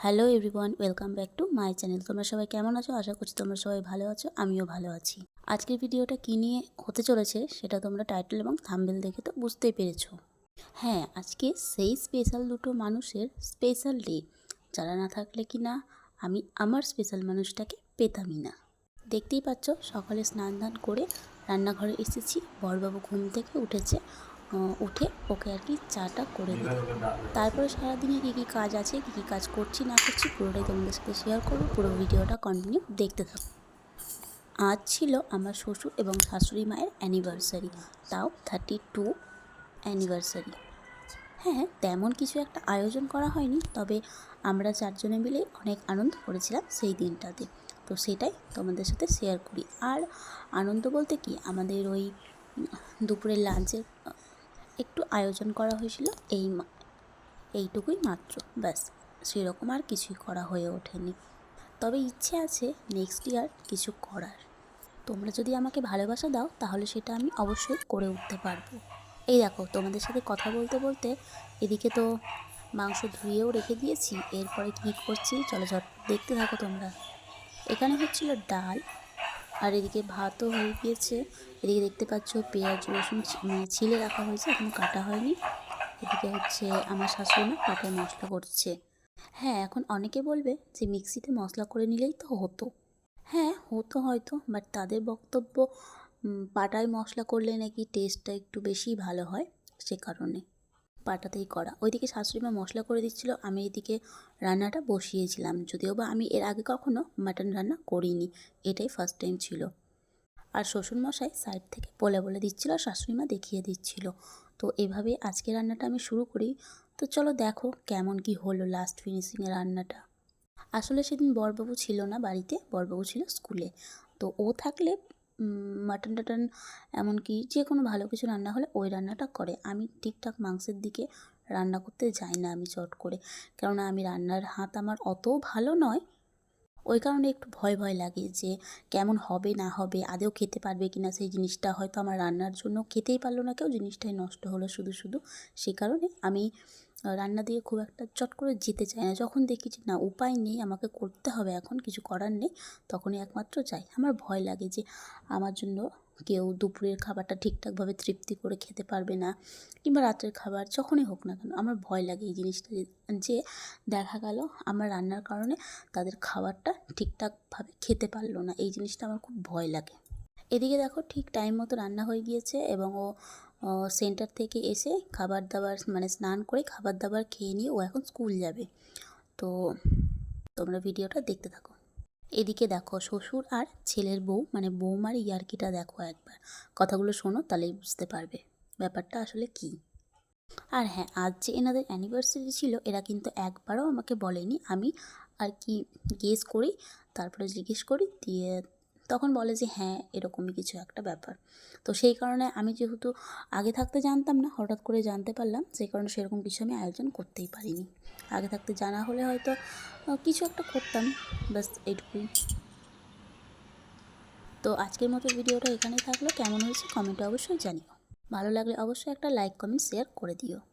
Hello everyone, welcome back to my channel. তোমরা সবাই কেমন আছো? আশা করছি তোমরা সবাই ভালো আছো, আমিও ভালো আছি। আজকের ভিডিওটা কী নিয়ে হতে চলেছে সেটা তোমরা টাইটেল এবং থাম্বনেল দেখে তো বুঝতেই পেরেছো। হ্যাঁ, আজকে সেই স্পেশাল দুটো মানুষের স্পেশাল ডে, যারা না থাকলে কি না আমি আমার স্পেশাল মানুষটাকে পেতামই না। দেখতেই পাচ্ছ, সকালে স্নান ধান করে রান্নাঘরে এসেছি। বড়বাবু ঘুম থেকে উঠেছে, উঠে ওকে আর কি চাটা করে দিই। তারপরে সারাদিনে কী কী কাজ আছে, কী কী কাজ করছি না করছি পুরোটাই তোমাদের সাথে শেয়ার করবো। পুরো ভিডিওটা কন্টিনিউ দেখতে থাকো। আজ ছিল আমার শ্বশুর এবং শাশুড়ি মায়ের অ্যানিভার্সারি, তাও 32 অ্যানিভার্সারি। হ্যাঁ, তেমন কিছু একটা আয়োজন করা হয়নি, তবে আমরা চারজনে মিলে অনেক আনন্দ করেছিলাম সেই দিনটাতে। তো সেটাই তোমাদের সাথে শেয়ার করি। আর আনন্দ বলতে কি, আমাদের ওই দুপুরের লাঞ্চের একটু আয়োজন করা হয়েছিল, এইটুকুই মাত্র, ব্যাস। সেরকম আর কিছুই করা হয়ে ওঠেনি। তবে ইচ্ছে আছে নেক্সট ইয়ার কিছু করার। তোমরা যদি আমাকে ভালোবাসা দাও তাহলে সেটা আমি অবশ্যই করে উঠতে পারবো। এই দেখো, তোমাদের সাথে কথা বলতে বলতে এদিকে তো মাংস ধুয়েও রেখে দিয়েছি। এরপরে কী করছি চলো ঝটপট দেখতে থাকো তোমরা। এখানে হচ্ছিল ডাল, আর এদিকে ভাতও হয়ে গিয়েছে। এদিকে দেখতে পাচ্ছ পেঁয়াজ রসুন ছিলে রাখা হয়েছে, এখনও কাটা হয়নি। এদিকে হচ্ছে আমার শাশুড়ি মা পাটায় মশলা করছে। হ্যাঁ, এখন অনেকে বলবে যে মিক্সিতে মশলা করে নিলেই তো হতো। হ্যাঁ, হতো হয়তো, বাট তাদের বক্তব্য পাটায় মশলা করলে নাকি টেস্টটা একটু বেশি ভালো হয়, সে কারণে পাটাতেই করা। ওইদিকে শাশুড়ি মা মশলা করে দিচ্ছিলো, আমি এদিকে রান্নাটা বসিয়েছিলাম। যদিও বা আমি এর আগে কখনো মাটন রান্না করিনি, এটাই ফার্স্ট টাইম ছিল। আর শ্বশুরমশাই সাইড থেকে বলে বলে দিচ্ছিলো, শাশুড়ি মা দেখিয়ে দিচ্ছিল। তো এভাবে আজকে রান্নাটা আমি শুরু করি। তো চলো দেখো কেমন কি হলো লাস্ট ফিনিশিংয়ে রান্নাটা। আসলে সেদিন বড়বাবু ছিল না বাড়িতে, বড়বাবু ছিল স্কুলে। তো ও থাকলে মাটন টাটন এমনকি যে কোনো ভালো কিছু রান্না হলে ওই রান্নাটা করে। আমি ঠিকঠাক মাংসের দিকে রান্না করতে যাই না আমি চট করে, কেননা আমি রান্নার হাত আমার অতও ভালো নয়। ওই কারণে একটু ভয় ভয় লাগে যে কেমন হবে না হবে, আদৌ খেতে পারবে কি না সেই জিনিসটা। হয়তো আমার রান্নার জন্য খেতেই পারলো না কেউ, জিনিসটাই নষ্ট হলো শুধু শুধু। সে কারণে আমি রান্না দিয়ে খুব একটা চট করে যেতে চাই না। যখন দেখি যে না উপায় নেই, আমাকে করতে হবে, এখন কিছু করার নেই, তখনই একমাত্র যাই। আমার ভয় লাগে যে আমার জন্য কেউ দুপুরের খাবারটা ঠিকঠাকভাবে তৃপ্তি করে খেতে পারবে না, কিংবা রাতের খাবার যখনই হোক না কেন, আমার ভয় লাগে এই জিনিসটা যে দেখা গেল আমার রান্নার কারণে তাদের খাবারটা ঠিকঠাকভাবে খেতে পারলো না। এই জিনিসটা আমার খুব ভয় লাগে। এদিকে দেখো ঠিক টাইম মতো রান্না হয়ে গিয়েছে, এবং ও সেন্টার থেকে এসে খাবার দাবার মানে স্নান করে খাবার দাবার খেয়ে নিয়ে ও এখন স্কুল যাবে। তো তোমরা ভিডিওটা দেখতে থাকো। এদিকে দেখো শ্বশুর আর ছেলের বউ মানে বৌমার ইয়ার্কিটা দেখো একবার। কথাগুলো শোনো, তাহলেই বুঝতে পারবে ব্যাপারটা আসলে কী। আর হ্যাঁ, আজ যে এনাদের অ্যানিভার্সারি ছিল, এরা কিন্তু একবারও আমাকে বলেনি। আমি আর কি গেস করি, তারপরে জিজ্ঞেস করি, দিয়ে তখন বলে যে হ্যাঁ এরকমই কিছু একটা ব্যাপার। তো সেই কারণে আমি যেহেতু আগে থাকতে জানতাম না, হঠাৎ করে জানতে পারলাম, সেই কারণে সেরকম কিছু আমি আয়োজন করতেই পারিনি। আগে থাকতে জানা হলে হয়তো কিছু একটা করতাম, ব্যাস এইটুকুই। তো আজকের মতো ভিডিওটা এখানেই থাকলো। কেমন হয়েছে কমেন্টে অবশ্যই জানিও। ভালো লাগলে অবশ্যই একটা লাইক কমেন্ট শেয়ার করে দিও।